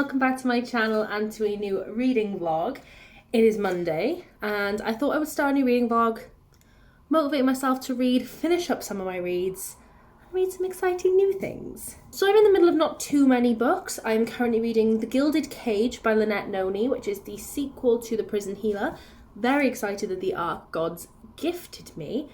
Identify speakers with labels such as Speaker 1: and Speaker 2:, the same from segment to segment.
Speaker 1: welcome back to my channel and to a new reading vlog. It is Monday and I thought I would start a new reading vlog, motivate myself to read, finish up some of my reads, and read some exciting new things. So I'm in the middle of not too many books. I'm currently reading The Gilded Cage by Lynette Noni, which is the sequel to The Prison Healer. Very excited that the art gods gifted me,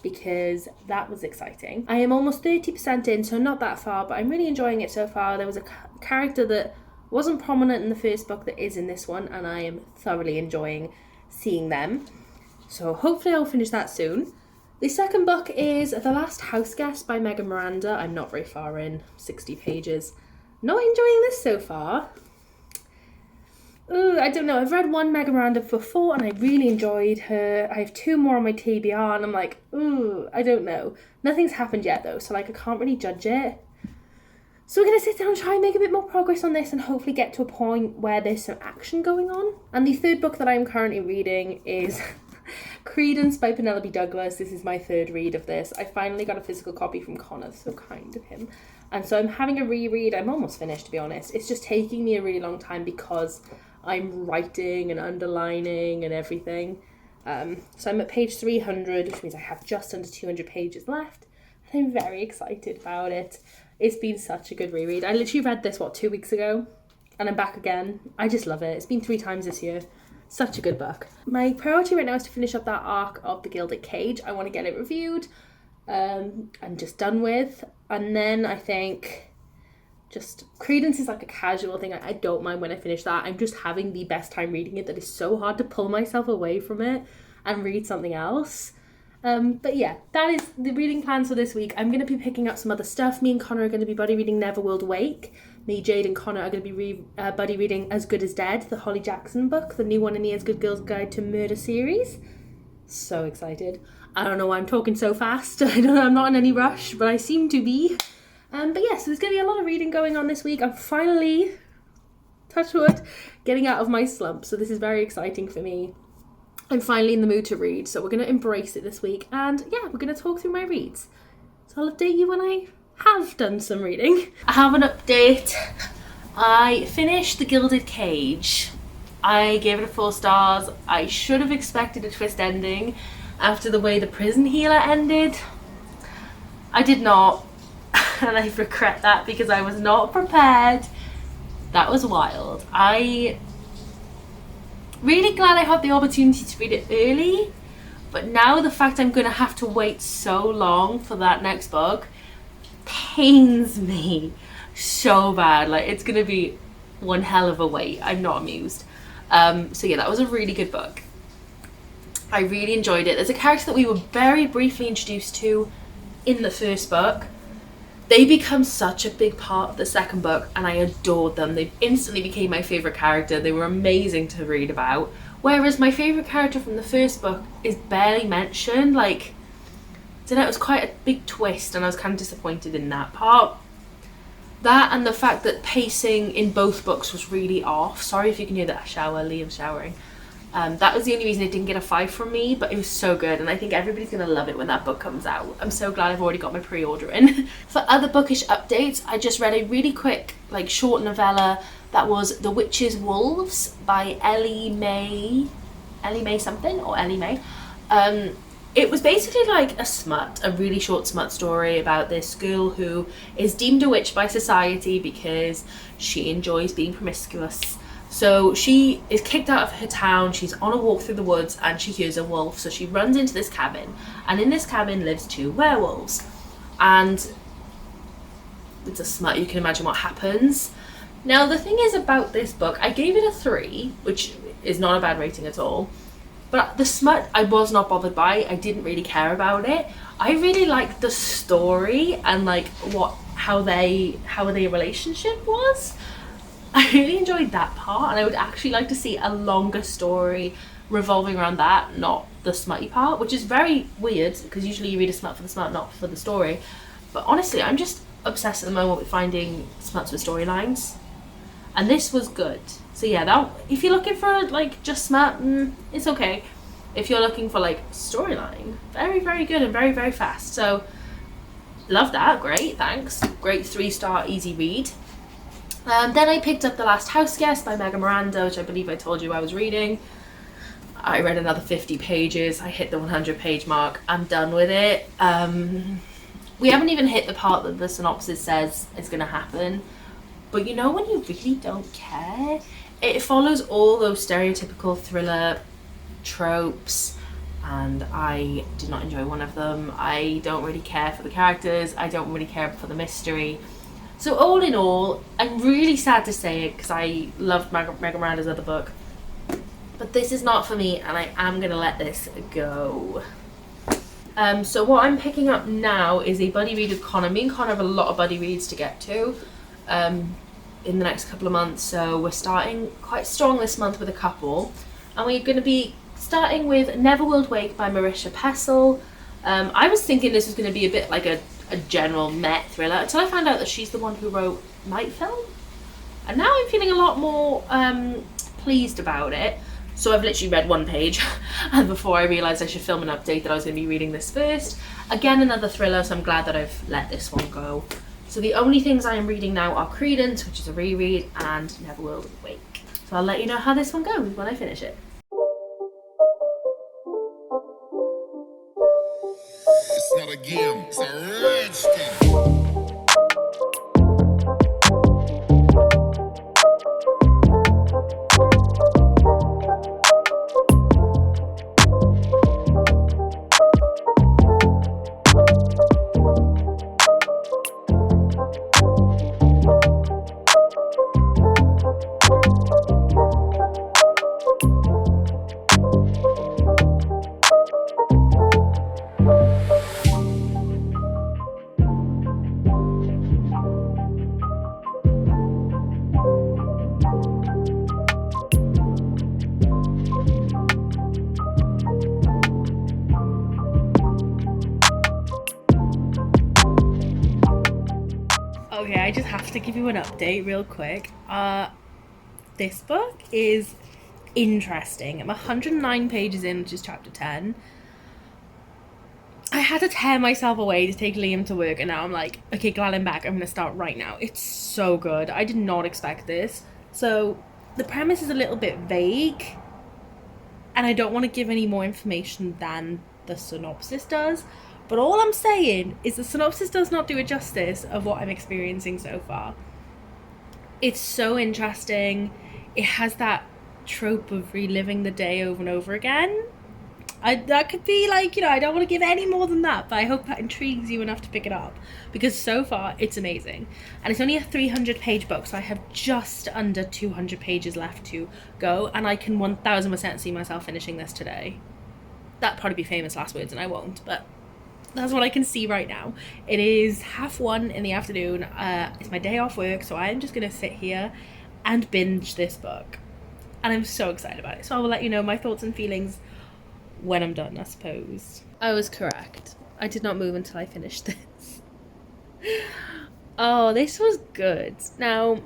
Speaker 1: because that was exciting. I am almost 30% in, so not that far, but I'm really enjoying it so far. There was a character that wasn't prominent in the first book that is in this one, and I am thoroughly enjoying seeing them. So hopefully I'll finish that soon. The second book is The Last House Guest by Megan Miranda. I'm not very far in, 60 pages. Not enjoying this so far. Ooh, I don't know. I've read one Megan Miranda before and I really enjoyed her. I have two more on my TBR and I'm like, ooh, I don't know. Nothing's happened yet though, so like I can't really judge it. So we're going to sit down and try and make a bit more progress on this and hopefully get to a point where there's some action going on. And the third book that I'm currently reading is Credence by Penelope Douglas. This is my third read of this. I finally got a physical copy from Connor, so kind of him. And so I'm having a reread. I'm almost finished, to be honest. It's just taking me a really long time because I'm writing and underlining and everything. So I'm at page 300, which means I have just under 200 pages left. And I'm very excited about it. It's been such a good reread. I literally read this, 2 weeks ago? And I'm back again. I just love it. It's been 3 times this year. Such a good book. My priority right now is to finish up that arc of The Gilded Cage. I want to get it reviewed and just done with. And then I think just Credence is like a casual thing. I don't mind when I finish that. I'm just having the best time reading it that it's so hard to pull myself away from it and read something else. But yeah, that is the reading plans for this week. I'm going to be picking up some other stuff. Me and Connor are going to be buddy reading Neverworld Wake. Me, Jade and Connor are going to be buddy reading As Good as Dead, the Holly Jackson book, the new one in the As Good Girls Guide to Murder series. So excited. I don't know why I'm talking so fast. I'm not in any rush, but I seem to be. But yeah, so there's going to be a lot of reading going on this week. I'm finally, touch wood, getting out of my slump. So this is very exciting for me. I'm finally in the mood to read. So we're going to embrace it this week. And yeah, we're going to talk through my reads. So I'll update you when I have done some reading. I have an update. I finished The Gilded Cage. I gave it 4 stars. I should have expected a twist ending after the way The Prison Healer ended. I did not. And I regret that because I was not prepared. That was wild. I really glad I had the opportunity to read it early, but now the fact I'm going to have to wait so long for that next book pains me so bad. Like, it's going to be one hell of a wait. I'm not amused. So yeah, that was a really good book. I really enjoyed it. There's a character that we were very briefly introduced to in the first book. They become such a big part of the second book and I adored them. They instantly became my favourite character. They were amazing to read about. Whereas my favourite character from the first book is barely mentioned. Like, I don't know, it was quite a big twist and I was kind of disappointed in that part. That and the fact that pacing in both books was really off. Sorry if you can hear that shower, Liam's showering. That was the only reason it didn't get a 5 from me, but it was so good and I think everybody's going to love it when that book comes out. I'm so glad I've already got my pre-order in. For other bookish updates, I just read a really quick, short novella that was The Witch's Wolves by Ellie Mae. Ellie Mae something? Or Ellie Mae. It was basically like a really short smut story about this girl who is deemed a witch by society because she enjoys being promiscuous. So she is kicked out of her town, she's on a walk through the woods and she hears a wolf. So she runs into this cabin and in this cabin lives 2 werewolves. And it's a smut, you can imagine what happens. Now the thing is about this book, I gave it a 3, which is not a bad rating at all. But the smut I was not bothered by, I didn't really care about it. I really liked the story and how their relationship was. I really enjoyed that part and I would actually like to see a longer story revolving around that, not the smutty part, which is very weird because usually you read a smut for the smut, not for the story. But honestly, I'm just obsessed at the moment with finding smuts with storylines. And this was good. So yeah, if you're looking for just smut, it's okay. If you're looking for storyline, very, very good and very, very fast. So love that, great, thanks. Great 3-star easy read. Then I picked up The Last House Guest by Megan Miranda, which I believe I told you I was reading. I read another 50 pages. I hit the 100 page mark. I'm done with it. We haven't even hit the part that the synopsis says is going to happen. But you know when you really don't care? It follows all those stereotypical thriller tropes, and I did not enjoy one of them. I don't really care for the characters. I don't really care for the mystery. So all in all, I'm really sad to say it because I loved Megan Miranda's other book. But this is not for me, and I am going to let this go. So what I'm picking up now is a buddy read with Connor. Me and Connor have a lot of buddy reads to get to in the next couple of months. So we're starting quite strong this month with a couple. And we're going to be starting with Neverworld Wake by Marissa Pessl. I was thinking this was going to be a bit like a general Met thriller until I found out that she's the one who wrote Night Film. And now I'm feeling a lot more pleased about it. So I've literally read one page and before I realised I should film an update that I was going to be reading this first. Again, another thriller, so I'm glad that I've let this one go. So the only things I am reading now are Credence, which is a reread, and Neverworld Wake. So I'll let you know how this one goes when I finish it.
Speaker 2: It's not a game, it's a rage thing.
Speaker 1: Okay, I just have to give you an update real quick. This book is interesting. I'm 109 pages in, which is chapter 10. I had to tear myself away to take Liam to work, and now I'm like, okay, glad I'm back. I'm going to start right now. It's so good. I did not expect this. So the premise is a little bit vague, and I don't want to give any more information than the synopsis does. But all I'm saying is the synopsis does not do a justice of what I'm experiencing so far. It's so interesting. It has that trope of reliving the day over and over again. That could be like, I don't want to give any more than that, but I hope that intrigues you enough to pick it up. Because so far, it's amazing. And it's only a 300-page book, so I have just under 200 pages left to go. And I can 1000% see myself finishing this today. That'd probably be famous last words, and I won't, but that's what I can see right now. It is 1:30 in the afternoon. It's my day off work, so I'm just going to sit here and binge this book. And I'm so excited about it. So I will let you know my thoughts and feelings when I'm done, I suppose. I was correct. I did not move until I finished this. Oh, this was good. Now,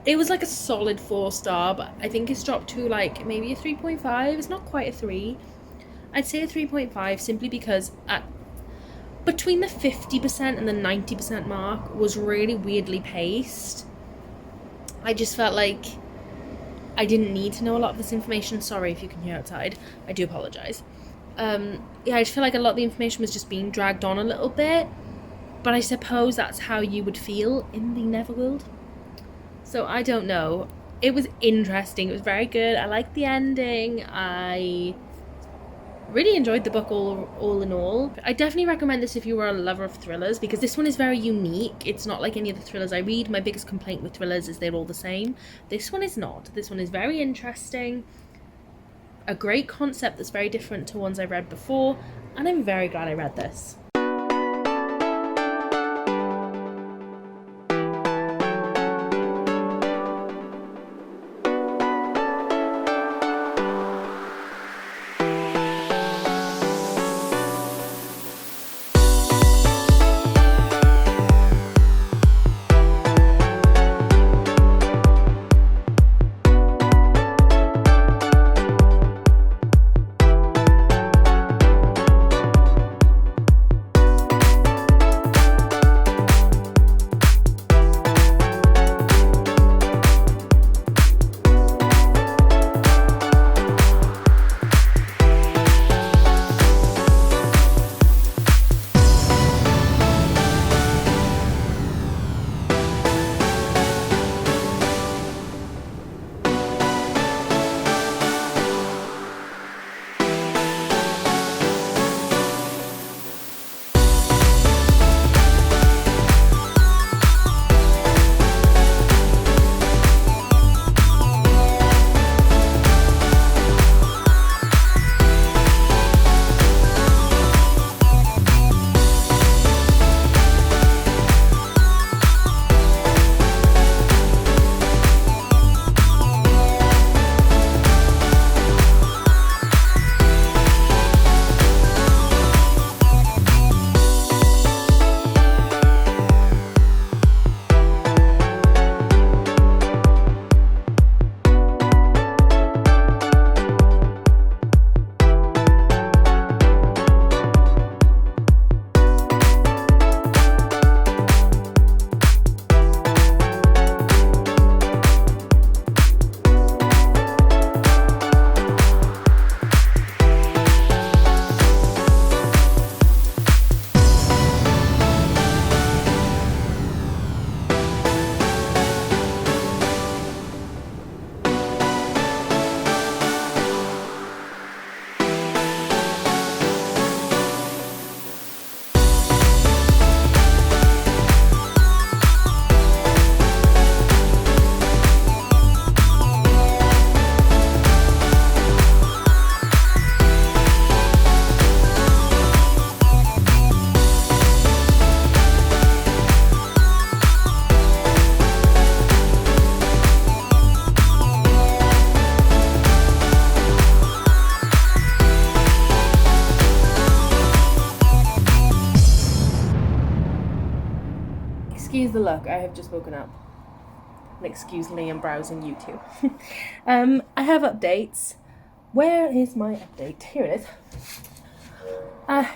Speaker 1: it was like a solid 4-star, but I think it's dropped to like maybe a 3.5. It's not quite a 3. I'd say a 3.5 simply because between the 50% and the 90% mark was really weirdly paced. I just felt like I didn't need to know a lot of this information. Sorry if you can hear outside. I do apologise. I just feel like a lot of the information was just being dragged on a little bit. But I suppose that's how you would feel in the Neverworld. So I don't know. It was interesting. It was very good. I liked the ending. I really enjoyed the book all in all. I definitely recommend this if you are a lover of thrillers, because this one is very unique. It's not like any of the thrillers I read. My biggest complaint with thrillers is they're all the same. This one is not. This one is very interesting. A great concept that's very different to ones I've read before, and I'm very glad I read this. Excuse the look, I have just woken up. And excuse me, I'm browsing YouTube. I have updates. Where is my update? Here it is.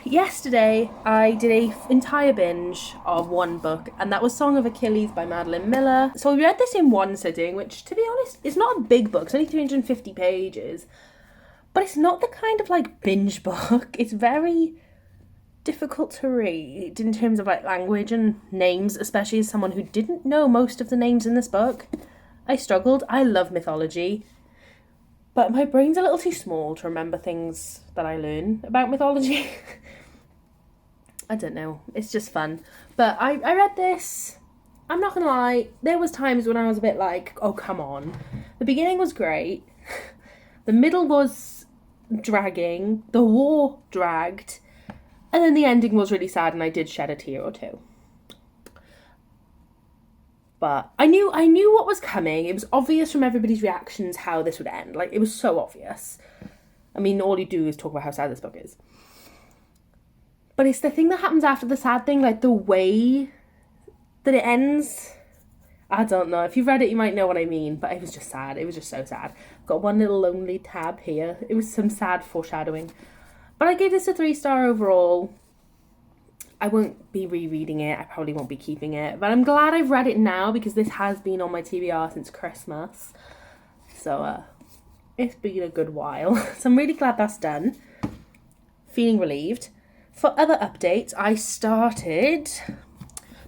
Speaker 1: Yesterday, I did an entire binge of one book, and that was Song of Achilles by Madeline Miller. So we read this in one sitting, which, to be honest, is not a big book. It's only 350 pages. But it's not the kind of, like, binge book. It's very difficult to read in terms of, like, language and names, especially as someone who didn't know most of the names in this book. I struggled. I love mythology. But my brain's a little too small to remember things that I learn about mythology. I don't know. It's just fun. But I read this. I'm not going to lie. There was times when I was a bit like, oh, come on. The beginning was great. The middle was dragging. The war dragged. And then the ending was really sad and I did shed a tear or two. But I knew what was coming. It was obvious from everybody's reactions how this would end. Like, it was so obvious. I mean, all you do is talk about how sad this book is. But it's the thing that happens after the sad thing, like the way that it ends. I don't know. If you've read it, you might know what I mean. But it was just sad. It was just so sad. Got one little lonely tab here. It was some sad foreshadowing. But I gave this a 3-star overall. I won't be rereading it. I probably won't be keeping it. But I'm glad I've read it now because this has been on my TBR since Christmas. So, it's been a good while. So I'm really glad that's done. Feeling relieved. For other updates, I started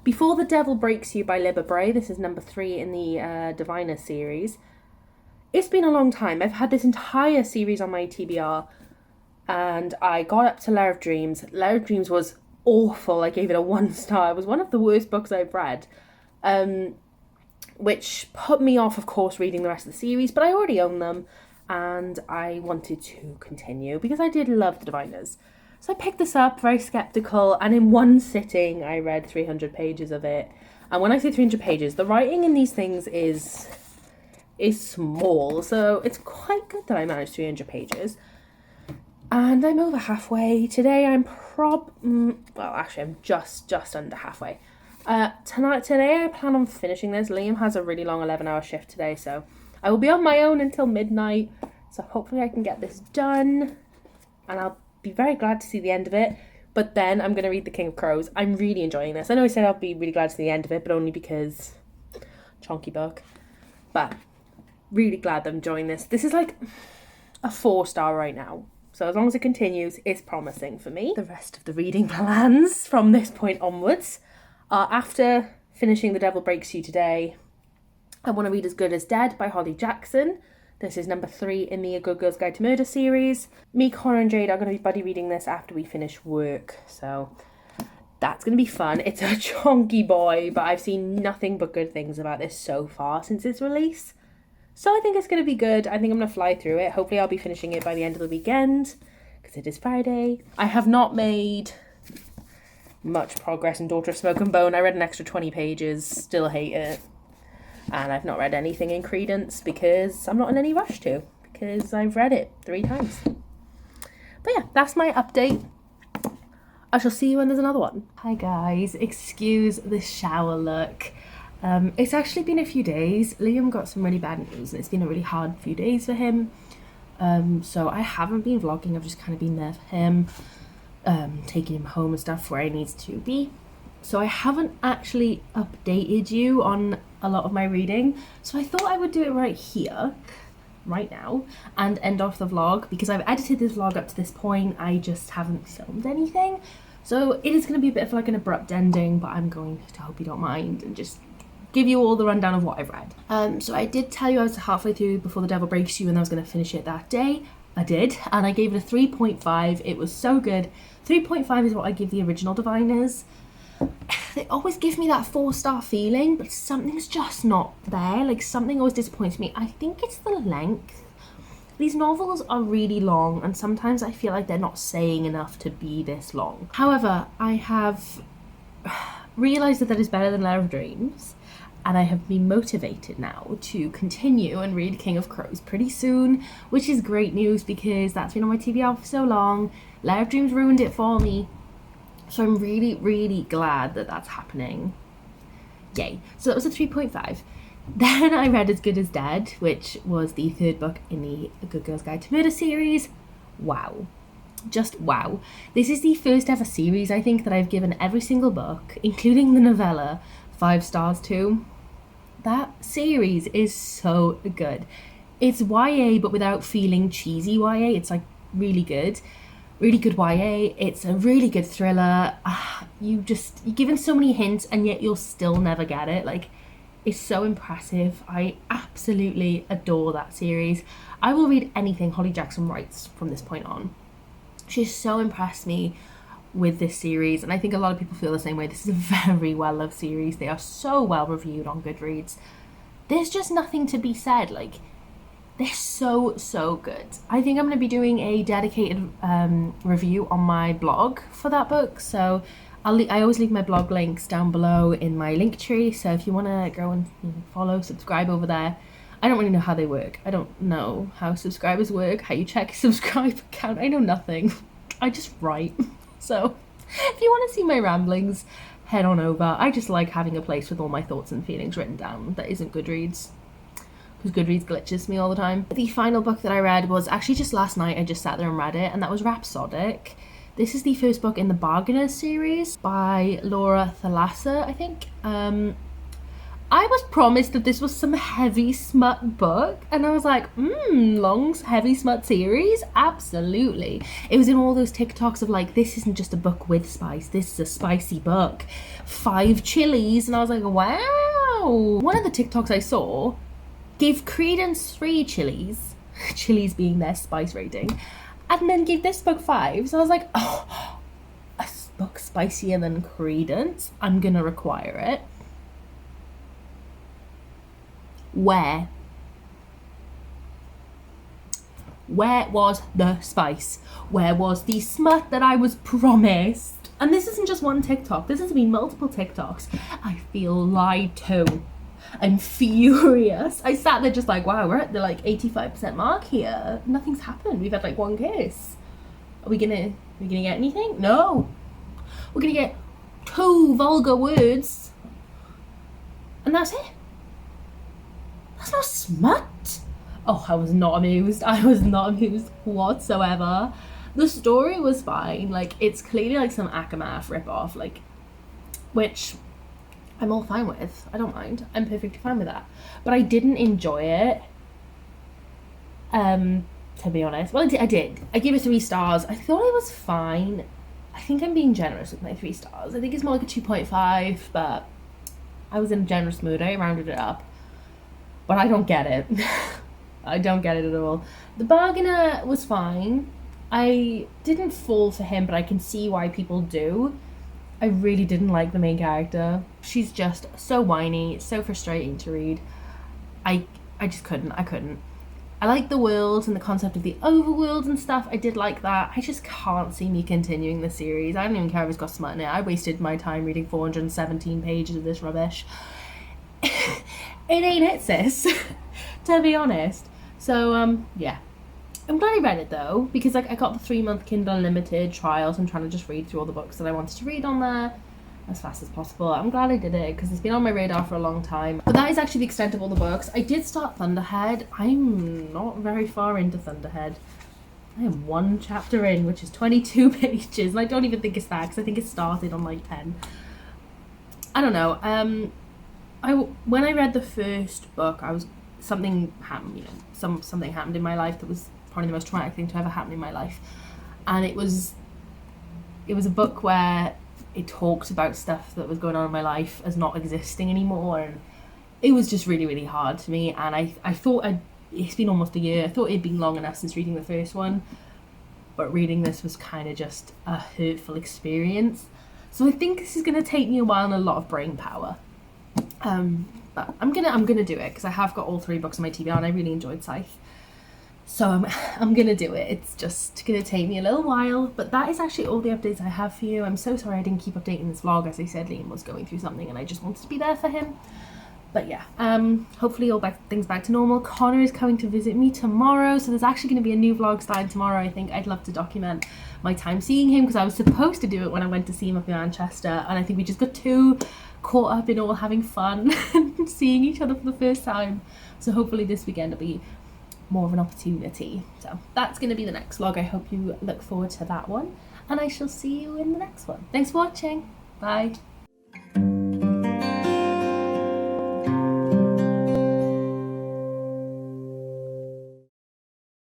Speaker 1: Before the Devil Breaks You by Libba Bray. This is number 3 in the Diviner series. It's been a long time. I've had this entire series on my TBR. And I got up to Lair of Dreams. Lair of Dreams was awful. I gave it a 1-star. It was one of the worst books I've read, which put me off, of course, reading the rest of the series, but I already own them and I wanted to continue because I did love the Diviners. So I picked this up, very skeptical, and in one sitting I read 300 pages of it. And when I say 300 pages, the writing in these things is small, so it's quite good that I managed 300 pages. And I'm over halfway. Today I'm I'm just under halfway. Today I plan on finishing this. Liam has a really long 11-hour shift today, so I will be on my own until midnight. So hopefully I can get this done. And I'll be very glad to see the end of it. But then I'm going to read The King of Crows. I'm really enjoying this. I know I said I'll be really glad to see the end of it, but only because chonky book. But really glad that I'm enjoying this. This is like a 4-star right now. So as long as it continues, it's promising for me. The rest of the reading plans from this point onwards are after finishing The Devil Breaks You today. I want to read As Good as Dead by Holly Jackson. This is number 3 in the A Good Girl's Guide to Murder series. Me, Connor and Jade are going to be buddy reading this after we finish work. So that's going to be fun. It's a chonky boy, but I've seen nothing but good things about this so far since its release. So I think it's going to be good. I think I'm going to fly through it. Hopefully I'll be finishing it by the end of the weekend, because it is Friday. I have not made much progress in Daughter of Smoke and Bone. I read an extra 20 pages, still hate it. And I've not read anything in Credence because I'm not in any rush to, because I've read it 3 times. But yeah, that's my update. I shall see you when there's another one. Hi guys, excuse the shower look. It's actually been a few days. Liam got some really bad news and it's been a really hard few days for him. So I haven't been vlogging. I've just kind of been there for him, taking him home and stuff where he needs to be. So I haven't actually updated you on a lot of my reading. So I thought I would do it right here, right now, and end off the vlog because I've edited this vlog up to this point. I just haven't filmed anything. So it is going to be a bit of like an abrupt ending, but I'm going to hope you don't mind and just give you all the rundown of what I've read. So I did tell you I was halfway through Before the Devil Breaks You and I was going to finish it that day. I did, and I gave it a 3.5. It was so good. 3.5 is what I give the original Diviners. They always give me that 4-star feeling, but something's just not there. Like, something always disappoints me. I think it's the length. These novels are really long, and sometimes I feel like they're not saying enough to be this long. However, I have realised that is better than Lair of Dreams, and I have been motivated now to continue and read King of Crows pretty soon, which is great news because that's been on my TBR for so long. Lair of Dreams ruined it for me. So I'm really, really glad that that's happening. Yay. So that was a 3.5. Then I read As Good as Dead, which was the third book in the Good Girls Guide to Murder series. Wow. Just wow. This is the first ever series, I think, that I've given every single book, including the novella, 5 stars to. That series is so good. It's YA, but without feeling cheesy YA. It's like really good YA. It's a really good thriller. You're given so many hints, and yet you'll still never get it. Like, it's so impressive. I absolutely adore that series. I will read anything Holly Jackson writes from this point on. She's so impressed me with this series, and I think a lot of people feel the same way. This is a very well-loved series. They are so well reviewed on Goodreads. There's just nothing to be said. Like, they're so good. I think I'm going to be doing a dedicated review on my blog for that book, so I always leave my blog links down below in my link tree, so if you want to go and follow, subscribe over there. I don't really know how they work. I don't know how subscribers work, how you check a subscribe count. I know nothing. I just write. So if you want to see my ramblings, head on over. I just like having a place with all my thoughts and feelings written down that isn't Goodreads, because Goodreads glitches me all the time. The final book that I read was actually just last night. I just sat there and read it, and that was Rhapsodic. This is the first book in the Bargainers series by Laura Thalassa, I think. I was promised that this was some heavy smut book, and I was like, long heavy smut series? Absolutely. It was in all those TikToks of like, this isn't just a book with spice, this is a spicy book. 5 chilies, and I was like, wow. One of the TikToks I saw gave Credence 3 chilies, chilies being their spice rating, and then gave this book 5. So I was like, oh, a book spicier than Credence? I'm gonna require it. Where was the spice? Where was the smut that I was promised? And this isn't just one TikTok. This has been multiple TikToks. I feel lied to. I'm furious. I sat there just like, wow, we're at the like 85% mark here. Nothing's happened. We've had like 1 kiss. Are we gonna get anything? No. We're gonna get 2 vulgar words. And that's it. That's not smut. Oh, I was not amused. I was not amused whatsoever. The story was fine. Like, it's clearly like some Akamath ripoff, like, which I'm all fine with. I don't mind. I'm perfectly fine with that. But I didn't enjoy it. To be honest. Well, I did. I gave it 3 stars. I thought it was fine. I think I'm being generous with my 3 stars. I think it's more like a 2.5, but I was in a generous mood. I rounded it up. But I don't get it. I don't get it at all. The Bargainer was fine. I didn't fall for him, but I can see why people do. I really didn't like the main character. She's just so whiny, so frustrating to read. I just couldn't. I like the world and the concept of the overworld and stuff. I did like that. I just can't see me continuing the series. I don't even care if it's got smut in it. I wasted my time reading 417 pages of this rubbish. It ain't it, sis. To be honest. So, yeah. I'm glad I read it, though, because like I got the 3-month Kindle Unlimited trial, so I'm trying to just read through all the books that I wanted to read on there as fast as possible. I'm glad I did it, because it's been on my radar for a long time. But that is actually the extent of all the books. I did start Thunderhead. I'm not very far into Thunderhead. I am 1 chapter in, which is 22 pages, and I don't even think it's that, because I think it started on like 10. I don't know. When I read the first book, something happened, something happened in my life that was probably the most traumatic thing to ever happen in my life. And it was a book where it talks about stuff that was going on in my life as not existing anymore, and it was just really, really hard to me. And I thought it's been almost a year. I thought it'd been long enough since reading the first one, but reading this was kind of just a hurtful experience. So I think this is going to take me a while and a lot of brain power. But I'm gonna do it, because I have got all 3 books on my TBR and I really enjoyed Scythe. So I'm gonna do it. It's just gonna take me a little while, but that is actually all the updates I have for you. I'm so sorry I didn't keep updating this vlog. As I said, Liam was going through something and I just wanted to be there for him. But yeah, hopefully all things back to normal. Connor is coming to visit me tomorrow, so there's actually going to be a new vlog starting tomorrow. I think I'd love to document my time seeing him, because I was supposed to do it when I went to see him up in Manchester, and I think we just got too caught up in all having fun and seeing each other for the first time. So hopefully this weekend will be more of an opportunity. So that's going to be the next vlog. I hope you look forward to that one, and I shall see you in the next one. Thanks for watching. Bye.